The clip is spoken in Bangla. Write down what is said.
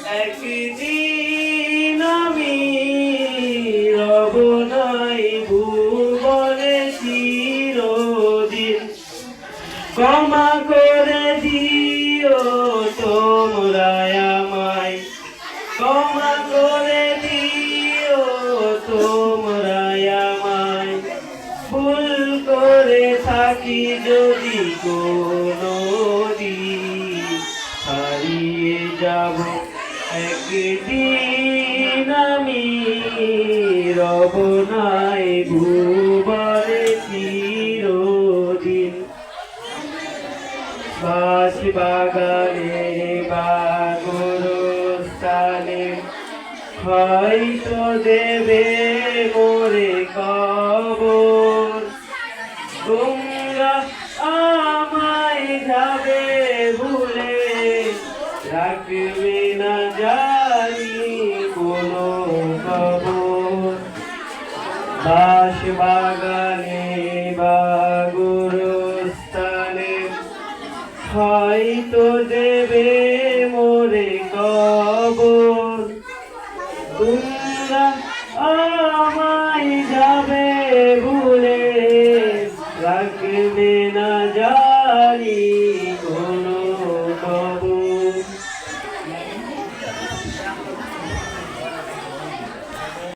একদিন আমি রব নাই ভুবনে চিরদিন। ক্ষমা করে দিও তোমরা আমায়, ক্ষমা করে দিও তোমরা আমায়। ভুল করে থাকি যদি কোনদিন, হারিয়ে যাব একদিন আমি রব নাই ভুবনে চিরদিন। বাঁশ বাগানে বা গোরস্থানে হয়তো দেবে মোরে কবর। তোমরা আমায় যাবে ভুলে, রাখবে না জানি কোনো খবর। বাঁশ বাগানে বা গোরস্থানে হয়তো দেবে মোরে কবর। তোমরা আমায় যাবে ভুলে, রাখবে না জানি